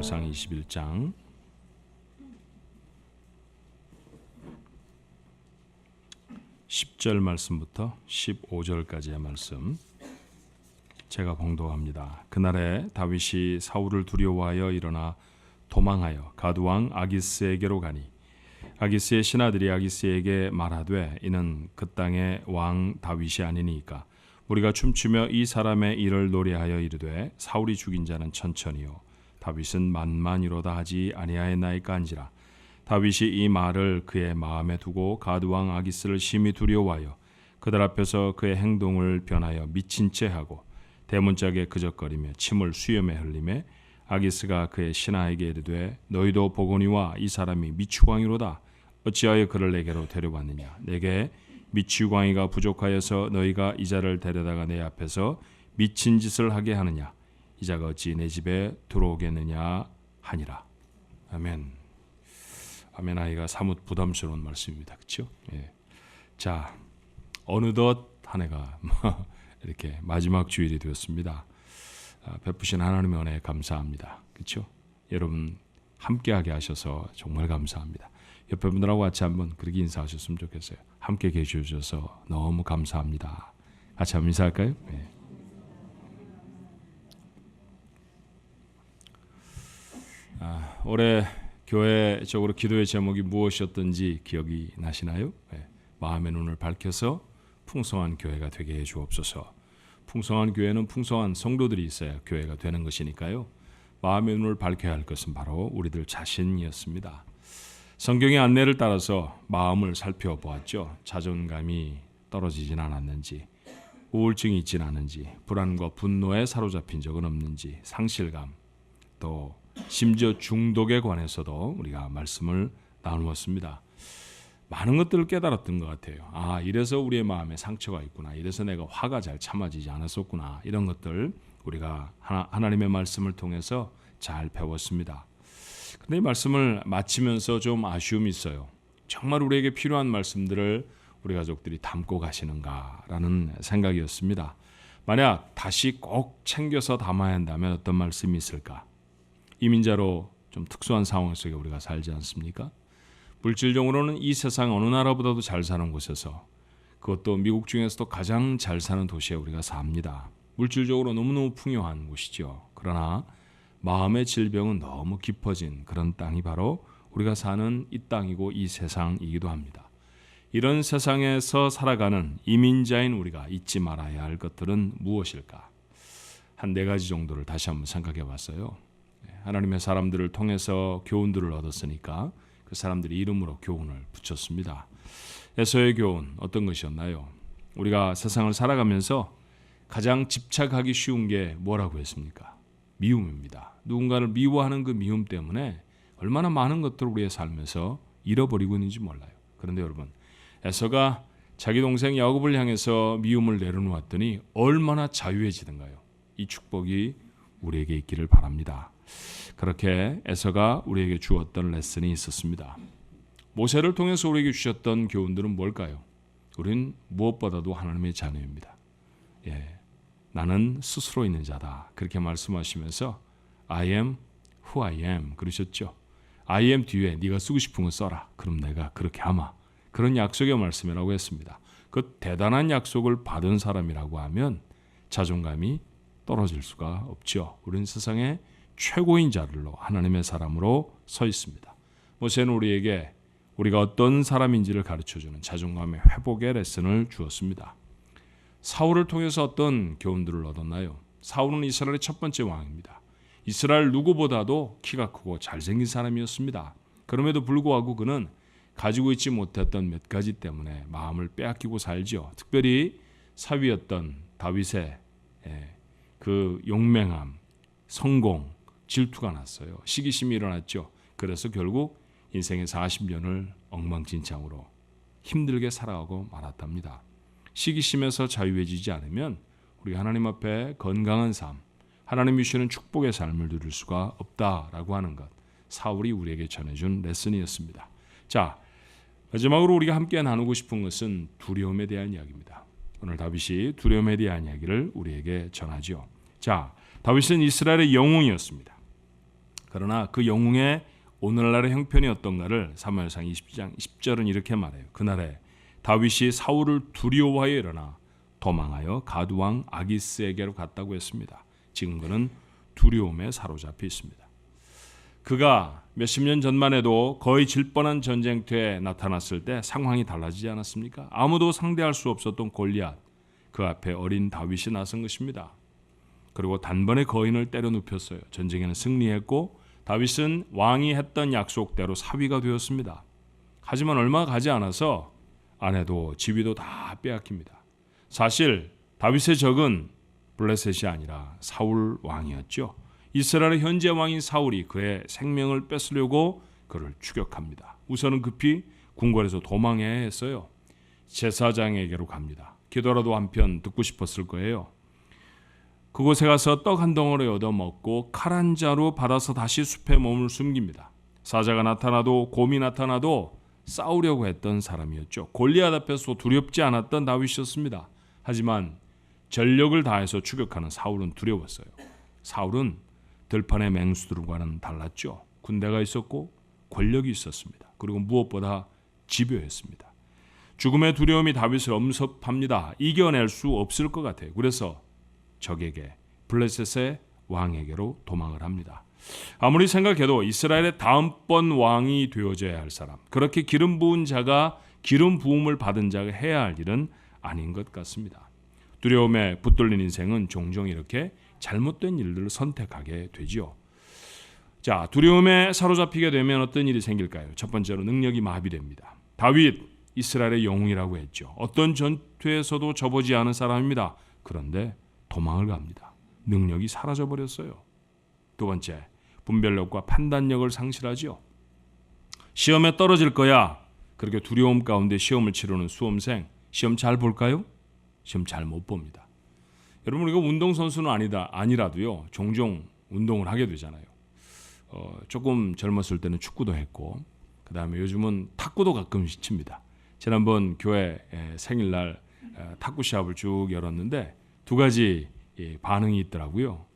사무엘상 21장 10절 말씀부터 15절까지의 말씀 제가 봉독합니다. 그날에 다윗이 사울을 두려워하여 일어나 도망하여 가드왕 아기스에게로 가니 아기스의 신하들이 아기스에게 말하되 이는 그 땅의 왕 다윗이 아니니까 우리가 춤추며 이 사람의 일을 노래하여 이르되 사울이 죽인 자는 천천히요 다윗은 만만이로다 하지 아니하였나이까 한지라. 다윗이 이 말을 그의 마음에 두고 가드왕 아기스를 심히 두려워하여 그들 앞에서 그의 행동을 변하여 미친 채 하고 대문짝에 그적거리며 침을 수염에 흘리매 아기스가 그의 신하에게 이르되 너희도 보거니와 이 사람이 미추광이로다. 어찌하여 그를 내게로 데려왔느냐. 내게 미추광이가 부족하여서 너희가 이 자를 데려다가 내 앞에서 미친 짓을 하게 하느냐. 이 자가 어찌 내 집에 들어오겠느냐 하니라. 아멘. 아멘. 아이가 사뭇 부담스러운 말씀입니다. 그렇죠? 예. 자, 어느덧 한 해가 이렇게 마지막 주일이 되었습니다. 베푸신 하나님의 은혜에 감사합니다. 그렇죠? 여러분 함께하게 하셔서 정말 감사합니다. 옆에 분들하고 같이 한번 그렇게 인사하셨으면 좋겠어요. 함께 계셔주셔서 너무 감사합니다. 같이 한번 인사할까요? 네. 올해 교회적으로 기도의 제목이 무엇이었던지 기억이 나시나요? 네. 마음의 눈을 밝혀서 풍성한 교회가 되게 해 주옵소서. 풍성한 교회는 풍성한 성도들이 있어야 교회가 되는 것이니까요. 마음의 눈을 밝혀야 할 것은 바로 우리들 자신이었습니다. 성경의 안내를 따라서 마음을 살펴보았죠. 자존감이 떨어지진 않았는지, 우울증이 있진 않은지, 불안과 분노에 사로잡힌 적은 없는지, 상실감, 또 심지어 중독에 관해서도 우리가 말씀을 나누었습니다. 많은 것들을 깨달았던 것 같아요. 이래서 우리의 마음에 상처가 있구나. 이래서 내가 화가 잘 참아지지 않았었구나. 이런 것들 우리가 하나님의 말씀을 통해서 잘 배웠습니다. 근데 이 말씀을 마치면서 좀 아쉬움이 있어요. 정말 우리에게 필요한 말씀들을 우리 가족들이 담고 가시는가라는 생각이었습니다. 만약 다시 꼭 챙겨서 담아야 한다면 어떤 말씀이 있을까? 이민자로 좀 특수한 상황 속에 우리가 살지 않습니까? 물질적으로는 이 세상 어느 나라보다도 잘 사는 곳에서, 그것도 미국 중에서도 가장 잘 사는 도시에 우리가 삽니다. 물질적으로 너무너무 풍요한 곳이죠. 그러나 마음의 질병은 너무 깊어진 그런 땅이 바로 우리가 사는 이 땅이고 이 세상이기도 합니다. 이런 세상에서 살아가는 이민자인 우리가 잊지 말아야 할 것들은 무엇일까? 한 4가지 정도를 다시 한번 생각해 봤어요. 하나님의 사람들을 통해서 교훈들을 얻었으니까 그 사람들이 이름으로 교훈을 붙였습니다. 에서의 교훈 어떤 것이었나요? 우리가 세상을 살아가면서 가장 집착하기 쉬운 게 뭐라고 했습니까? 미움입니다. 누군가를 미워하는 그 미움 때문에 얼마나 많은 것들을 우리의 삶에서 잃어버리고 있는지 몰라요. 그런데 여러분, 에서가 자기 동생 야곱을 향해서 미움을 내려놓았더니 얼마나 자유해지던가요? 이 축복이 우리에게 있기를 바랍니다. 그렇게 에서가 우리에게 주었던 레슨이 있었습니다. 모세를 통해서 우리에게 주셨던 교훈들은 뭘까요? 우린 무엇보다도 하나님의 자녀입니다. 나는 스스로 있는 자다. 그렇게 말씀하시면서 I am who I am 그러셨죠. I am 뒤에 네가 쓰고 싶은 거 써라. 그럼 내가 그렇게 하마. 그런 약속의 말씀이라고 했습니다. 그 대단한 약속을 받은 사람이라고 하면 자존감이 떨어질 수가 없죠. 우리는 세상의 최고인 자들로 하나님의 사람으로 서 있습니다. 모세는 우리에게 우리가 어떤 사람인지를 가르쳐주는 자존감의 회복의 레슨을 주었습니다. 사울을 통해서 어떤 교훈들을 얻었나요? 사울은 이스라엘의 첫 번째 왕입니다. 이스라엘 누구보다도 키가 크고 잘생긴 사람이었습니다. 그럼에도 불구하고 그는 가지고 있지 못했던 몇 가지 때문에 마음을 빼앗기고 살죠. 특별히 사위였던 다윗의 그 용맹함, 성공, 질투가 났어요. 시기심이 일어났죠. 그래서 결국 인생의 40년을 엉망진창으로 힘들게 살아가고 말았답니다. 시기심에서 자유해지지 않으면 우리가 하나님 앞에 건강한 삶, 하나님이 주시는 축복의 삶을 누릴 수가 없다라고 하는 것, 사울이 우리에게 전해준 레슨이었습니다. 자, 마지막으로 우리가 함께 나누고 싶은 것은 두려움에 대한 이야기입니다. 오늘 다윗이 두려움에 대한 이야기를 우리에게 전하죠. 자, 다윗은 이스라엘의 영웅이었습니다. 그러나 그 영웅의 오늘날의 형편이 어떤가를 사무엘상 20장 10절은 이렇게 말해요. 그날에 다윗이 사울을 두려워하여 일어나 도망하여 가두왕 아기스에게로 갔다고 했습니다. 지금 그는 두려움에 사로잡혀 있습니다. 그가 몇십 년 전만 해도 거의 질 뻔한 전쟁터에 나타났을 때 상황이 달라지지 않았습니까? 아무도 상대할 수 없었던 골리앗, 그 앞에 어린 다윗이 나선 것입니다. 그리고 단번에 거인을 때려 눕혔어요. 전쟁에는 승리했고 다윗은 왕이 했던 약속대로 사위가 되었습니다. 하지만 얼마 가지 않아서 아내도 지위도 다 빼앗깁니다. 사실 다윗의 적은 블레셋이 아니라 사울 왕이었죠. 이스라엘의 현재 왕인 사울이 그의 생명을 뺏으려고 그를 추격합니다. 우선은 급히 궁궐에서 도망해야 했어요. 제사장에게로 갑니다. 기도라도 한편 듣고 싶었을 거예요. 그곳에 가서 떡 한 덩어리 얻어 먹고 칼 한 자루 받아서 다시 숲에 몸을 숨깁니다. 사자가 나타나도 곰이 나타나도 싸우려고 했던 사람이었죠. 골리앗 앞에서 두렵지 않았던 다윗이었습니다. 하지만 전력을 다해서 추격하는 사울은 두려웠어요. 사울은 들판의 맹수들과는 달랐죠. 군대가 있었고 권력이 있었습니다. 그리고 무엇보다 집요했습니다. 죽음의 두려움이 다윗을 엄습합니다. 이겨낼 수 없을 것 같아요. 그래서 적에게 블레셋의 왕에게로 도망을 합니다. 아무리 생각해도 이스라엘의 다음번 왕이 되어져야 할 사람, 그렇게 기름 부은 자가 기름 부음을 받은 자가 해야 할 일은 아닌 것 같습니다. 두려움에 붙들린 인생은 종종 이렇게 잘못된 일들을 선택하게 되지요. 자, 두려움에 사로잡히게 되면 어떤 일이 생길까요? 첫 번째로 능력이 마비됩니다. 다윗, 이스라엘의 영웅이라고 했죠. 어떤 전투에서도 접어지 않은 사람입니다. 그런데 도망을 갑니다. 능력이 사라져버렸어요. 두 번째, 분별력과 판단력을 상실하죠. 시험에 떨어질 거야. 그렇게 두려움 가운데 시험을 치르는 수험생, 시험 잘 볼까요? 시험 잘 못 봅니다. 여러분, 이거 운동선수는 아니라도요, 종종 운동을 하게 되잖아요. 조금 젊었을 때는 축구도 했고, 그 다음에 요즘은 탁구도 가끔씩 칩니다. 지난번 교회 생일날 탁구 시합을 쭉 열었는데 두 가지 반응이 있더라고요.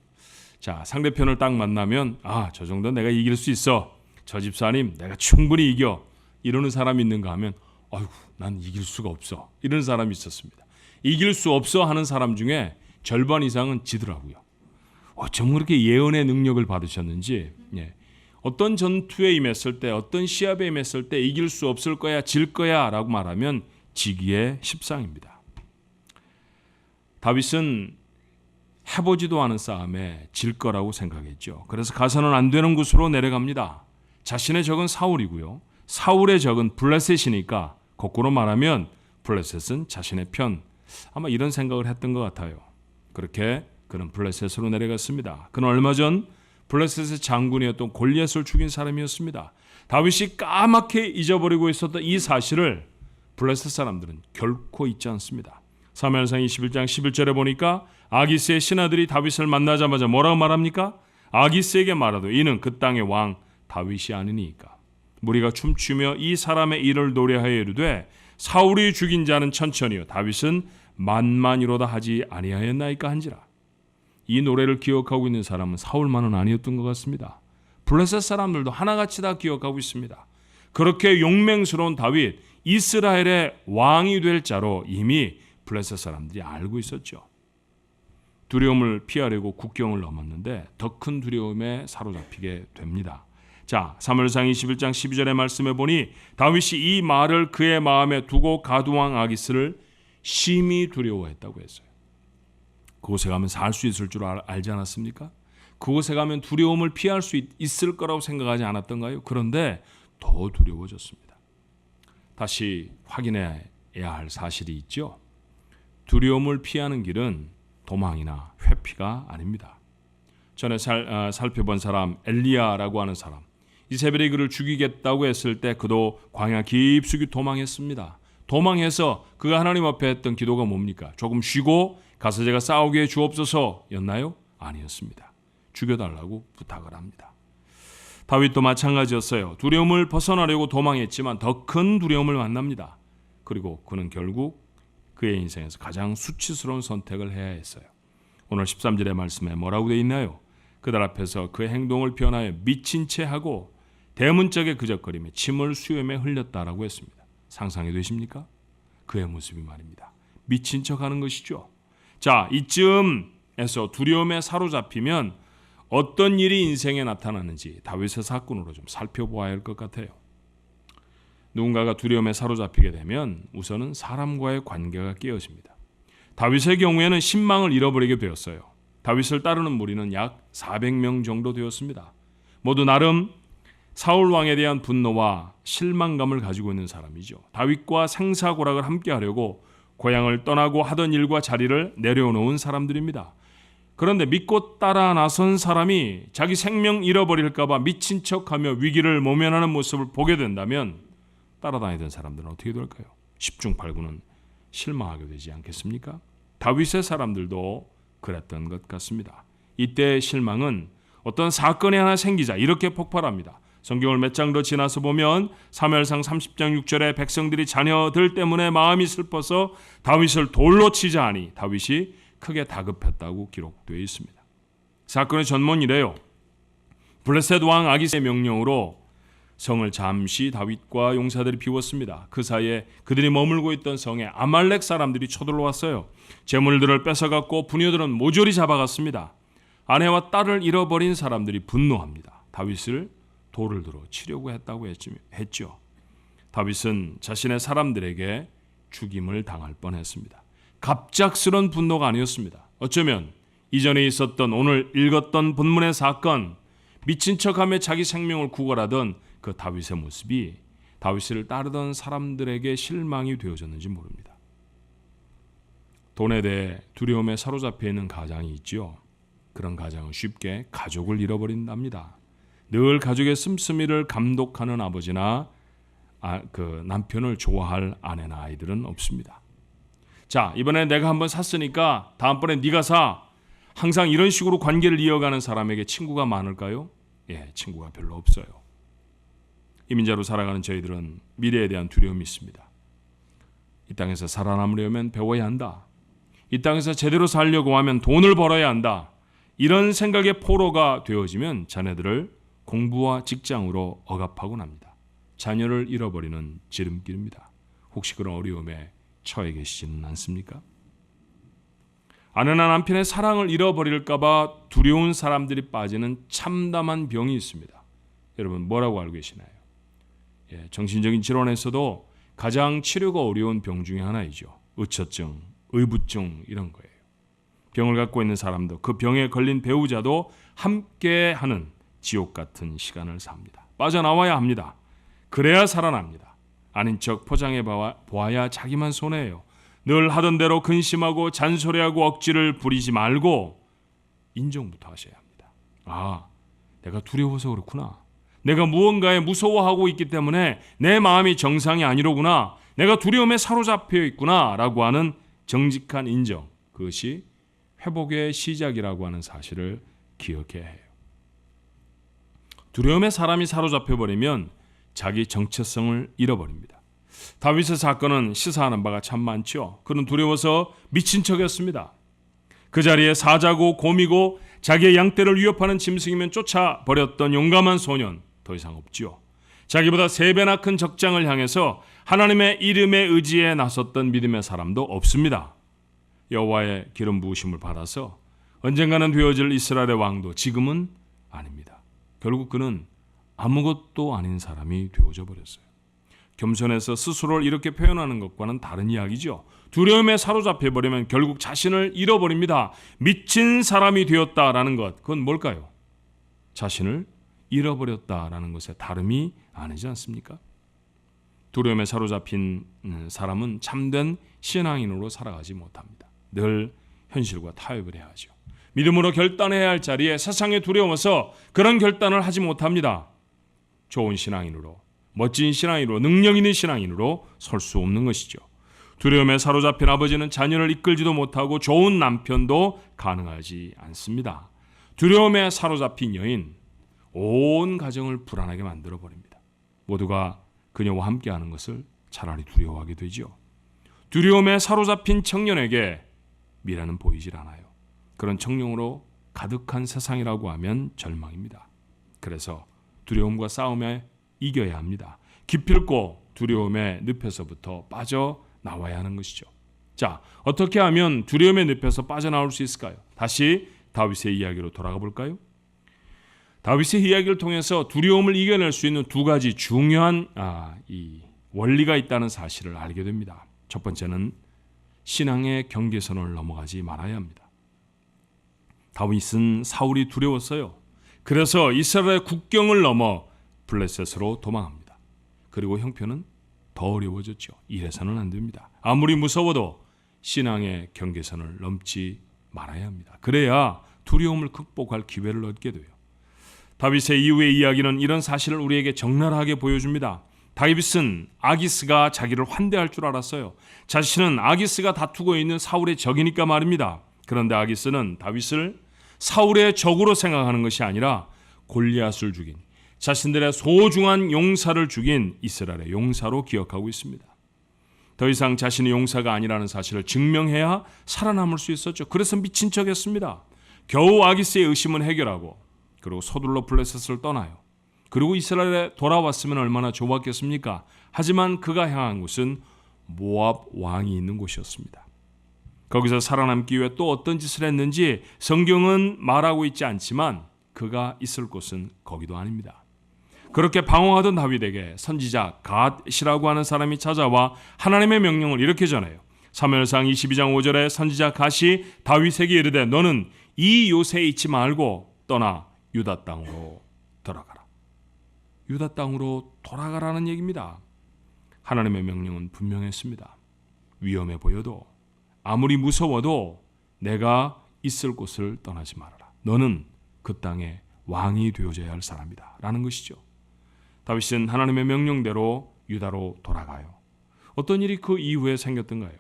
자, 상대편을 딱 만나면 저 정도 내가 이길 수 있어. 저 집사님 내가 충분히 이겨. 이러는 사람이 있는가 하면 아이고 난 이길 수가 없어. 이런 사람이 있었습니다. 이길 수 없어 하는 사람 중에 절반 이상은 지더라고요. 어쩜 그렇게 예언의 능력을 받으셨는지, 어떤 전투에 임했을 때, 어떤 시합에 임했을 때 이길 수 없을 거야, 질 거야 라고 말하면 지기의 십상입니다. 다윗은 해보지도 않은 싸움에 질 거라고 생각했죠. 그래서 가서는 안 되는 곳으로 내려갑니다. 자신의 적은 사울이고요. 사울의 적은 블레셋이니까 거꾸로 말하면 블레셋은 자신의 편. 아마 이런 생각을 했던 것 같아요. 그렇게 그는 블레셋으로 내려갔습니다. 그는 얼마 전 블레셋의 장군이었던 골리앗을 죽인 사람이었습니다. 다윗이 까맣게 잊어버리고 있었던 이 사실을 블레셋 사람들은 결코 잊지 않습니다. 사무엘상 21장 11절에 보니까 아기스의 신하들이 다윗을 만나자마자 뭐라고 말합니까? 아기스에게 말하도 이는 그 땅의 왕 다윗이 아니니까. 무리가 춤추며 이 사람의 일을 노래하여 이르되 사울이 죽인 자는 천천히요 다윗은 만만이로다 하지 아니하였나이까 한지라. 이 노래를 기억하고 있는 사람은 사울만은 아니었던 것 같습니다. 블레셋 사람들도 하나같이 다 기억하고 있습니다. 그렇게 용맹스러운 다윗, 이스라엘의 왕이 될 자로 이미 블레셋 사람들이 알고 있었죠. 두려움을 피하려고 국경을 넘었는데 더 큰 두려움에 사로잡히게 됩니다. 자, 사무엘상 21장 12절의 말씀에 보니 다윗이 이 말을 그의 마음에 두고 가두왕 아기스를 심히 두려워했다고 했어요. 그곳에 가면 살 수 있을 줄 알지 않았습니까? 그곳에 가면 두려움을 피할 수 있을 거라고 생각하지 않았던가요? 그런데 더 두려워졌습니다. 다시 확인해야 할 사실이 있죠. 두려움을 피하는 길은 도망이나 회피가 아닙니다. 전에 살펴본 사람 엘리야라고 하는 사람, 이세벨이 그를 죽이겠다고 했을 때 그도 광야 깊숙이 도망했습니다. 도망해서 그가 하나님 앞에 했던 기도가 뭡니까? 조금 쉬고 가서 제가 싸우게 해 주옵소서였나요? 아니었습니다. 죽여달라고 부탁을 합니다. 다윗도 마찬가지였어요. 두려움을 벗어나려고 도망했지만 더 큰 두려움을 만납니다. 그리고 그는 결국 그의 인생에서 가장 수치스러운 선택을 해야 했어요. 오늘 13절의 말씀에 뭐라고 되어 있나요? 그들 앞에서 그 행동을 변하여 미친 채 하고 대문짝에 그적거리며 침을 수염에 흘렸다라고 했습니다. 상상이 되십니까? 그의 모습이 말입니다. 미친 척하는 것이죠. 자, 이쯤에서 두려움에 사로잡히면 어떤 일이 인생에 나타나는지 다윗의 사건으로 좀 살펴보아야 할 것 같아요. 누군가가 두려움에 사로잡히게 되면 우선은 사람과의 관계가 깨어집니다. 다윗의 경우에는 신망을 잃어버리게 되었어요. 다윗을 따르는 무리는 약 400명 정도 되었습니다. 모두 나름 사울 왕에 대한 분노와 실망감을 가지고 있는 사람이죠. 다윗과 생사고락을 함께하려고 고향을 떠나고 하던 일과 자리를 내려놓은 사람들입니다. 그런데 믿고 따라 나선 사람이 자기 생명 잃어버릴까 봐 미친 척하며 위기를 모면하는 모습을 보게 된다면 따라다니던 사람들은 어떻게 될까요? 10중 8구는 실망하게 되지 않겠습니까? 다윗의 사람들도 그랬던 것 같습니다. 이때의 실망은 어떤 사건이 하나 생기자 이렇게 폭발합니다. 성경을 몇 장 더 지나서 보면 사무엘상 30장 6절에 백성들이 자녀들 때문에 마음이 슬퍼서 다윗을 돌로 치자 하니 다윗이 크게 다급했다고 기록되어 있습니다. 사건의 전문이 이래요. 블레셋 왕 아기스의 명령으로 성을 잠시 다윗과 용사들이 비웠습니다. 그 사이에 그들이 머물고 있던 성에 아말렉 사람들이 쳐들어 왔어요. 재물들을 뺏어갔고 부녀들은 모조리 잡아갔습니다. 아내와 딸을 잃어버린 사람들이 분노합니다. 다윗을 돌을 들어 치려고 했다고 했죠. 다윗은 자신의 사람들에게 죽임을 당할 뻔했습니다. 갑작스런 분노가 아니었습니다. 어쩌면 이전에 있었던 오늘 읽었던 본문의 사건, 미친 척하며 자기 생명을 구걸하던 그 다윗의 모습이 다윗을 따르던 사람들에게 실망이 되어졌는지 모릅니다. 돈에 대해 두려움에 사로잡혀 있는 가장이 있지요. 그런 가장은 쉽게 가족을 잃어버린답니다. 늘 가족의 씀씀이를 감독하는 아버지나 그 남편을 좋아할 아내나 아이들은 없습니다. 자, 이번에 내가 한번 샀으니까 다음번에 네가 사. 항상 이런 식으로 관계를 이어가는 사람에게 친구가 많을까요? 예, 친구가 별로 없어요. 이민자로 살아가는 저희들은 미래에 대한 두려움이 있습니다. 이 땅에서 살아남으려면 배워야 한다. 이 땅에서 제대로 살려고 하면 돈을 벌어야 한다. 이런 생각의 포로가 되어지면 자녀들을 공부와 직장으로 억압하곤 합니다. 자녀를 잃어버리는 지름길입니다. 혹시 그런 어려움에 처해 계시지는 않습니까? 아내나 남편의 사랑을 잃어버릴까 봐 두려운 사람들이 빠지는 참담한 병이 있습니다. 여러분 뭐라고 알고 계시나요? 예, 정신적인 질환에서도 가장 치료가 어려운 병 중에 하나이죠. 의처증, 의부증 이런 거예요. 병을 갖고 있는 사람도 그 병에 걸린 배우자도 함께하는 지옥 같은 시간을 삽니다. 빠져나와야 합니다. 그래야 살아납니다. 아닌 척 포장해 보아야 자기만 손해예요. 늘 하던 대로 근심하고 잔소리하고 억지를 부리지 말고 인정부터 하셔야 합니다. 아, 내가 두려워서 그렇구나. 내가 무언가에 무서워하고 있기 때문에 내 마음이 정상이 아니로구나. 내가 두려움에 사로잡혀 있구나 라고 하는 정직한 인정. 그것이 회복의 시작이라고 하는 사실을 기억해야 해요. 두려움에 사람이 사로잡혀버리면 자기 정체성을 잃어버립니다. 다윗의 사건은 시사하는 바가 참 많죠. 그는 두려워서 미친 척이었습니다. 그 자리에 사자고 곰이고 자기의 양떼를 위협하는 짐승이면 쫓아버렸던 용감한 소년 더 이상 없지요. 자기보다 3배나 큰 적장을 향해서 하나님의 이름에 의지해 나섰던 믿음의 사람도 없습니다. 여호와의 기름 부으심을 받아서 언젠가는 되어질 이스라엘의 왕도 지금은 아닙니다. 결국 그는 아무것도 아닌 사람이 되어져 버렸어요. 겸손해서 스스로를 이렇게 표현하는 것과는 다른 이야기죠. 두려움에 사로잡혀 버리면 결국 자신을 잃어버립니다. 미친 사람이 되었다라는 것, 그건 뭘까요? 자신을 잃어버렸다라는 것에 다름이 아니지 않습니까? 두려움에 사로잡힌 사람은 참된 신앙인으로 살아가지 못합니다. 늘 현실과 타협을 해야 하죠. 믿음으로 결단해야 할 자리에 세상에 두려워서 그런 결단을 하지 못합니다. 좋은 신앙인으로, 멋진 신앙인으로, 능력 있는 신앙인으로 설 수 없는 것이죠. 두려움에 사로잡힌 아버지는 자녀를 이끌지도 못하고 좋은 남편도 가능하지 않습니다. 두려움에 사로잡힌 여인, 온 가정을 불안하게 만들어버립니다. 모두가 그녀와 함께하는 것을 차라리 두려워하게 되죠. 두려움에 사로잡힌 청년에게 미래는 보이질 않아요. 그런 청년으로 가득한 세상이라고 하면 절망입니다. 그래서 두려움과 싸움에 이겨야 합니다. 기필코 두려움의 늪에서부터 빠져나와야 하는 것이죠. 자, 어떻게 하면 두려움의 늪에서 빠져나올 수 있을까요? 다시 다윗의 이야기로 돌아가 볼까요? 다윗의 이야기를 통해서 두려움을 이겨낼 수 있는 두 가지 중요한 이 원리가 있다는 사실을 알게 됩니다. 첫 번째는 신앙의 경계선을 넘어가지 말아야 합니다. 다윗은 사울이 두려웠어요. 그래서 이스라엘의 국경을 넘어 블레셋으로 도망합니다. 그리고 형편은 더 어려워졌죠. 이래서는 안 됩니다. 아무리 무서워도 신앙의 경계선을 넘지 말아야 합니다. 그래야 두려움을 극복할 기회를 얻게 돼요. 다윗의 이후의 이야기는 이런 사실을 우리에게 적나라하게 보여줍니다. 다윗은 아기스가 자기를 환대할 줄 알았어요. 자신은 아기스가 다투고 있는 사울의 적이니까 말입니다. 그런데 아기스는 다윗을 사울의 적으로 생각하는 것이 아니라 골리앗을 죽인, 자신들의 소중한 용사를 죽인 이스라엘의 용사로 기억하고 있습니다. 더 이상 자신이 용사가 아니라는 사실을 증명해야 살아남을 수 있었죠. 그래서 미친 척했습니다. 겨우 아기스의 의심은 해결하고 그리고 서둘러 블레셋을 떠나요. 그리고 이스라엘에 돌아왔으면 얼마나 좋았겠습니까? 하지만 그가 향한 곳은 모압 왕이 있는 곳이었습니다. 거기서 살아남기 위해 또 어떤 짓을 했는지 성경은 말하고 있지 않지만 그가 있을 곳은 거기도 아닙니다. 그렇게 방황하던 다윗에게 선지자 갓이라고 하는 사람이 찾아와 하나님의 명령을 이렇게 전해요. 사무엘상 22장 5절에 선지자 갓이 다윗에게 이르되 너는 이 요새에 있지 말고 떠나 유다 땅으로 돌아가라. 유다 땅으로 돌아가라는 얘기입니다. 하나님의 명령은 분명했습니다. 위험해 보여도 아무리 무서워도 내가 있을 곳을 떠나지 말아라. 너는 그 땅의 왕이 되어져야 할 사람이다 라는 것이죠. 다윗은 하나님의 명령대로 유다로 돌아가요. 어떤 일이 그 이후에 생겼던가요?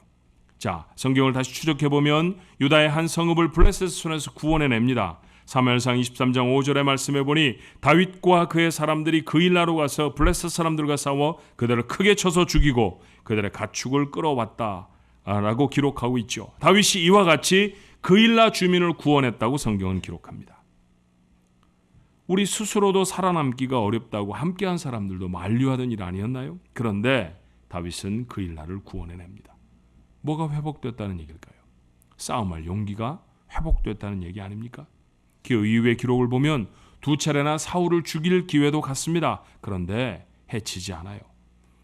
자, 성경을 다시 추적해보면 유다의 한 성읍을 블레셋 손에서 구원해냅니다. 사무엘상 23장 5절의 말씀해 보니 다윗과 그의 사람들이 그일라로 가서 블레셋 사람들과 싸워 그들을 크게 쳐서 죽이고 그들의 가축을 끌어왔다라고 기록하고 있죠. 다윗이 이와 같이 그일라 주민을 구원했다고 성경은 기록합니다. 우리 스스로도 살아남기가 어렵다고 함께한 사람들도 만류하던 일 아니었나요? 그런데 다윗은 그일라를 구원해냅니다. 뭐가 회복됐다는 얘기일까요? 싸움할 용기가 회복됐다는 얘기 아닙니까? 그 이후의 기록을 보면 두 차례나 사울을 죽일 기회도 갖습니다. 그런데 해치지 않아요.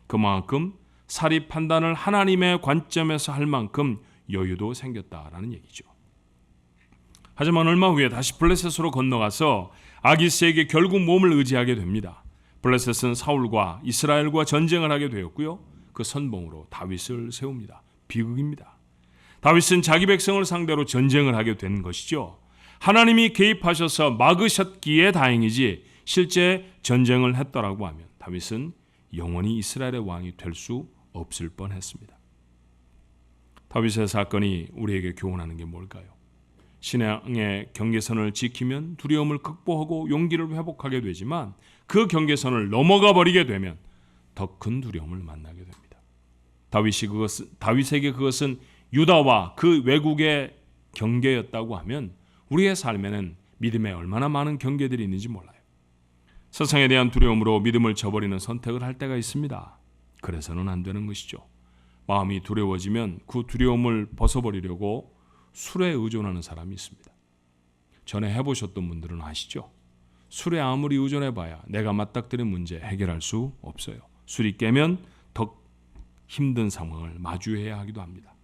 그만큼 사리 판단을 하나님의 관점에서 할 만큼 여유도 생겼다라는 얘기죠. 하지만 얼마 후에 다시 블레셋으로 건너가서 아기스에게 결국 몸을 의지하게 됩니다. 블레셋은 사울과 이스라엘과 전쟁을 하게 되었고요. 그 선봉으로 다윗을 세웁니다. 비극입니다. 다윗은 자기 백성을 상대로 전쟁을 하게 된 것이죠. 하나님이 개입하셔서 막으셨기에 다행이지 실제 전쟁을 했더라고 하면 다윗은 영원히 이스라엘의 왕이 될 수 없을 뻔했습니다. 다윗의 사건이 우리에게 교훈하는 게 뭘까요? 신앙의 경계선을 지키면 두려움을 극복하고 용기를 회복하게 되지만 그 경계선을 넘어가 버리게 되면 더 큰 두려움을 만나게 됩니다. 다윗에게 그것은 유다와 그 외국의 경계였다고 하면 우리의 삶에는 믿음에 얼마나 많은 경계들이 있는지 몰라요. 세상에 대한 두려움으로 믿음을 저버리는 선택을 할 때가 있습니다. 그래서는 안 되는 것이죠. 마음이 두려워지면 그 두려움을 벗어버리려고 술에 의존하는 사람이 있습니다. 전에 해보셨던 분들은 아시죠? 술에 아무리 의존해봐야 내가 맞닥뜨린 문제 해결할 수 없어요. 술이 깨면 더 힘든 상황을 마주해야 하기도 합니다.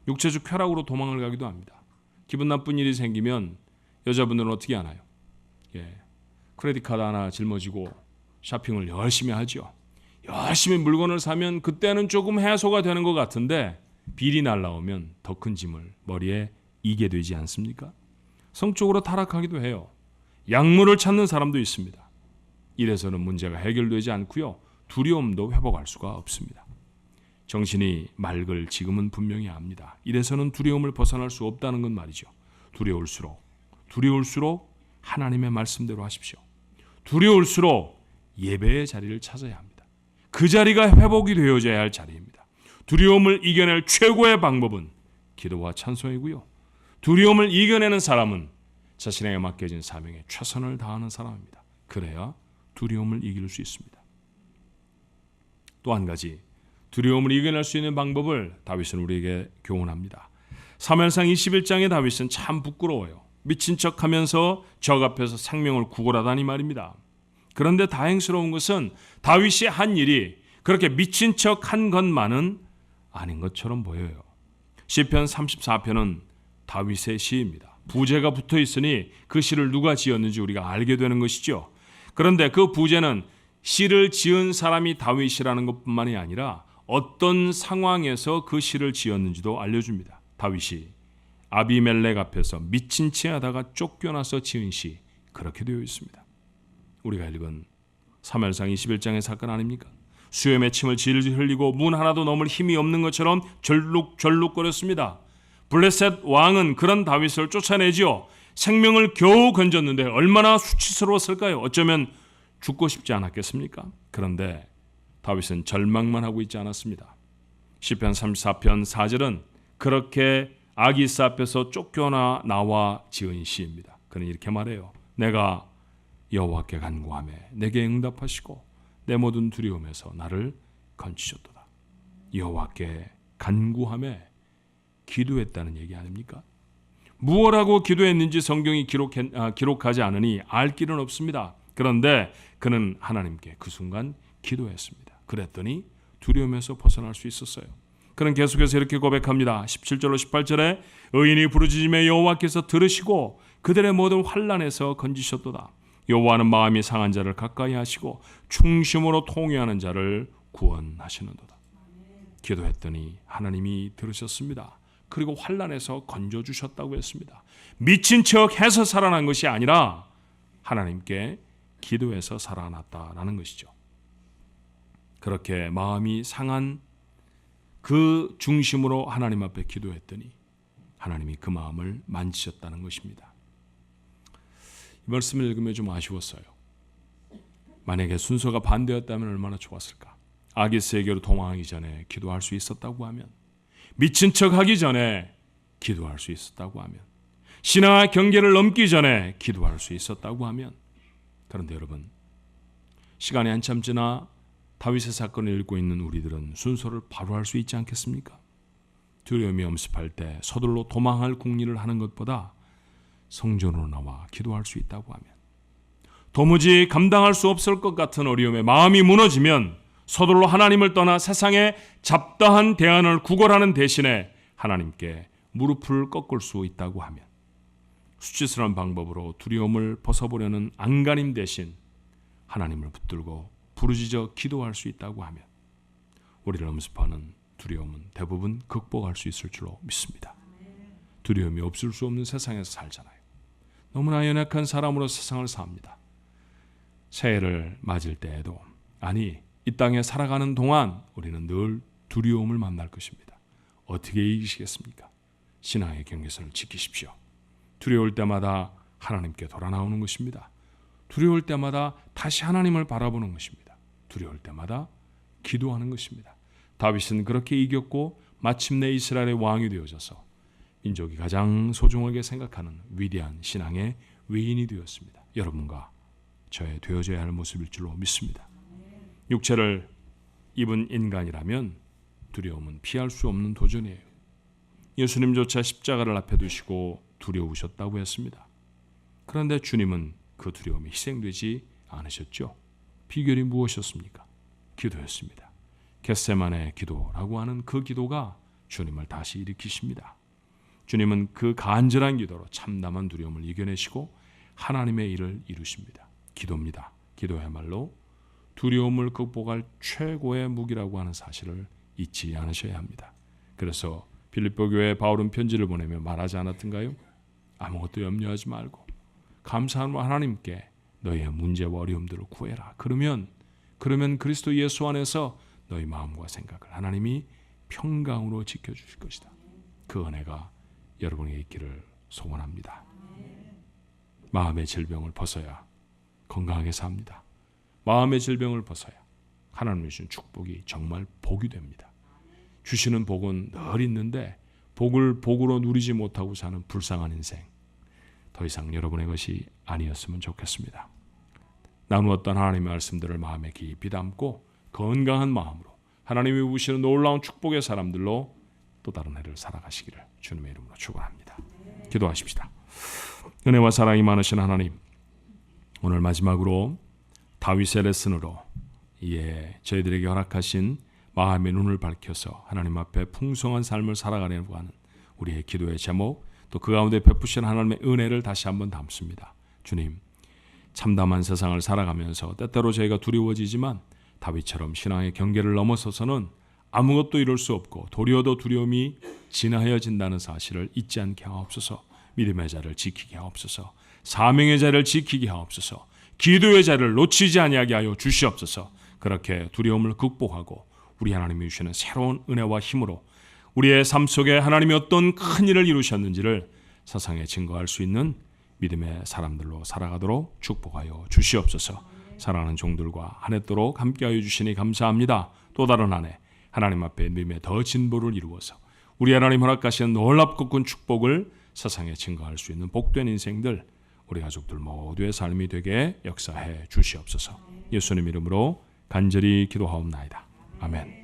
육체적 쾌락으로 도망을 가기도 합니다. 기분 나쁜 일이 생기면 여자분들은 어떻게 하나요? 크레딧 카드 하나 짊어지고 쇼핑을 열심히 하죠. 열심히 물건을 사면 그때는 조금 해소가 되는 것 같은데 비리 날라오면 더 큰 짐을 머리에 이게 되지 않습니까? 성적으로 타락하기도 해요. 약물을 찾는 사람도 있습니다. 이래서는 문제가 해결되지 않고요. 두려움도 회복할 수가 없습니다. 정신이 맑을 지금은 분명히 압니다. 이래서는 두려움을 벗어날 수 없다는 건 말이죠. 두려울수록 하나님의 말씀대로 하십시오. 두려울수록 예배의 자리를 찾아야 합니다. 그 자리가 회복이 되어져야 할 자리입니다. 두려움을 이겨낼 최고의 방법은 기도와 찬송이고요. 두려움을 이겨내는 사람은 자신에게 맡겨진 사명에 최선을 다하는 사람입니다. 그래야 두려움을 이길 수 있습니다. 또 한 가지 두려움을 이겨낼 수 있는 방법을 다윗은 우리에게 교훈합니다. 사무엘상 21장의 다윗은 참 부끄러워요. 미친 척하면서 적 앞에서 생명을 구걸하다니 말입니다. 그런데 다행스러운 것은 다윗이 한 일이 그렇게 미친 척한 것만은 아닌 것처럼 보여요. 시편 34편은 다윗의 시입니다. 부제가 붙어 있으니 그 시를 누가 지었는지 우리가 알게 되는 것이죠. 그런데 그 부제는 시를 지은 사람이 다윗이라는 것뿐만이 아니라 어떤 상황에서 그 시를 지었는지도 알려줍니다. 다윗이 아비멜렉 앞에서 미친 채 하다가 쫓겨나서 지은 시, 그렇게 되어 있습니다. 우리가 읽은 사무엘상 21장의 사건 아닙니까? 수염에 침을 질질 흘리고 문 하나도 넘을 힘이 없는 것처럼 절룩절룩거렸습니다. 블레셋 왕은 그런 다윗을 쫓아내지요. 생명을 겨우 건졌는데 얼마나 수치스러웠을까요? 어쩌면 죽고 싶지 않았겠습니까? 그런데 다윗은 절망만 하고 있지 않았습니다. 시편 34편 4절은 그렇게 아기스 앞에서 쫓겨나 나와 지은 시입니다. 그는 이렇게 말해요. 내가 여호와께 간구하며 내게 응답하시고 내 모든 두려움에서 나를 건지셨도다. 여호와께 간구하며 기도했다는 얘기 아닙니까? 무엇하고 기도했는지 성경이 기록하지 않으니 알 길은 없습니다. 그런데 그는 하나님께 그 순간 기도했습니다. 그랬더니 두려움에서 벗어날 수 있었어요. 그는 계속해서 이렇게 고백합니다. 17절로 18절에 의인이 부르짖으며 여호와께서 들으시고 그들의 모든 환난에서 건지셨도다. 여호와는 마음이 상한 자를 가까이 하시고 충심으로 통회하는 자를 구원하시는도다. 기도했더니 하나님이 들으셨습니다. 그리고 환난에서 건져주셨다고 했습니다. 미친 척 해서 살아난 것이 아니라 하나님께 기도해서 살아났다라는 것이죠. 그렇게 마음이 상한 그 중심으로 하나님 앞에 기도했더니 하나님이 그 마음을 만지셨다는 것입니다. 이 말씀을 읽으면 좀 아쉬웠어요. 만약에 순서가 반대였다면 얼마나 좋았을까. 아기스에게로 도망하기 전에 기도할 수 있었다고 하면, 미친 척하기 전에 기도할 수 있었다고 하면, 신앙의 경계를 넘기 전에 기도할 수 있었다고 하면. 그런데 여러분, 시간이 한참 지나 다윗의 사건을 읽고 있는 우리들은 순서를 바로 할 수 있지 않겠습니까? 두려움이 엄습할 때 서둘러 도망할 궁리를 하는 것보다 성전으로 나와 기도할 수 있다고 하면, 도무지 감당할 수 없을 것 같은 어려움에 마음이 무너지면 서둘러 하나님을 떠나 세상의 잡다한 대안을 구걸하는 대신에 하나님께 무릎을 꺾을 수 있다고 하면, 수치스러운 방법으로 두려움을 벗어보려는 안간힘 대신 하나님을 붙들고 부르짖어 기도할 수 있다고 하면 우리를 엄습하는 두려움은 대부분 극복할 수 있을 줄로 믿습니다. 두려움이 없을 수 없는 세상에서 살잖아요. 너무나 연약한 사람으로 세상을 삽니다. 새해를 맞을 때에도, 아니 이 땅에 살아가는 동안 우리는 늘 두려움을 만날 것입니다. 어떻게 이기시겠습니까? 신앙의 경계선을 지키십시오. 두려울 때마다 하나님께 돌아 나오는 것입니다. 두려울 때마다 다시 하나님을 바라보는 것입니다. 두려울 때마다 기도하는 것입니다. 다윗은 그렇게 이겼고 마침내 이스라엘의 왕이 되어져서 민족이 가장 소중하게 생각하는 위대한 신앙의 외인이 되었습니다. 여러분과 저의 되어져야 할 모습일 줄로 믿습니다. 육체를 입은 인간이라면 두려움은 피할 수 없는 도전이에요. 예수님조차 십자가를 앞에 두시고 두려우셨다고 했습니다. 그런데 주님은 그 두려움이 희생되지 않으셨죠. 비결이 무엇이었습니까? 기도였습니다. 겟세마네 기도라고 하는 그 기도가 주님을 다시 일으키십니다. 주님은 그 간절한 기도로 참담한 두려움을 이겨내시고 하나님의 일을 이루십니다. 기도입니다. 기도야말로 두려움을 극복할 최고의 무기라고 하는 사실을 잊지 않으셔야 합니다. 그래서 빌립보 교회에 바울은 편지를 보내며 말하지 않았던가요? 아무것도 염려하지 말고 감사함으로 하나님께 너희의 문제와 어려움들을 구해라. 그러면 그리스도 예수 안에서 너희 마음과 생각을 하나님이 평강으로 지켜주실 것이다. 그 은혜가 여러분에게 있기를 소원합니다. 마음의 질병을 벗어야 건강하게 삽니다. 마음의 질병을 벗어야 하나님이 주신 축복이 정말 복이 됩니다. 주시는 복은 늘 있는데 복을 복으로 누리지 못하고 사는 불쌍한 인생, 더 이상 여러분의 것이 아니었으면 좋겠습니다. 나누었던 하나님의 말씀들을 마음에 깊이 담고 건강한 마음으로 하나님이 부으시는 놀라운 축복의 사람들로 또 다른 해를 살아가시기를 주님의 이름으로 축원합니다. 기도하십시다. 은혜와 사랑이 많으신 하나님, 오늘 마지막으로 다윗의 레슨으로 저희들에게 허락하신 마음의 눈을 밝혀서 하나님 앞에 풍성한 삶을 살아가려고 하는 우리의 기도의 제목, 또 그 가운데 베푸신 하나님의 은혜를 다시 한번 담습니다. 주님, 참담한 세상을 살아가면서 때때로 저희가 두려워지지만 다윗처럼 신앙의 경계를 넘어서서는 아무것도 이룰 수 없고 도리어도 두려움이 진하여진다는 사실을 잊지 않게 하옵소서. 믿음의 자를 지키게 하옵소서. 사명의 자를 지키게 하옵소서. 기도의 자를 놓치지 아니하게 하여 주시옵소서. 그렇게 두려움을 극복하고 우리 하나님이 주시는 새로운 은혜와 힘으로 우리의 삶 속에 하나님이 어떤 큰 일을 이루셨는지를 세상에 증거할 수 있는 믿음의 사람들로 살아가도록 축복하여 주시옵소서. 사랑하는 종들과 한 해도록 함께하여 주시니 감사합니다. 또 다른 한 해 하나님 앞에 믿음의 더 진보를 이루어서 우리 하나님 허락하신 놀랍고 큰 축복을 세상에 증거할 수 있는 복된 인생들, 우리 가족들 모두의 삶이 되게 역사해 주시옵소서. 예수님 이름으로 간절히 기도하옵나이다. 아멘.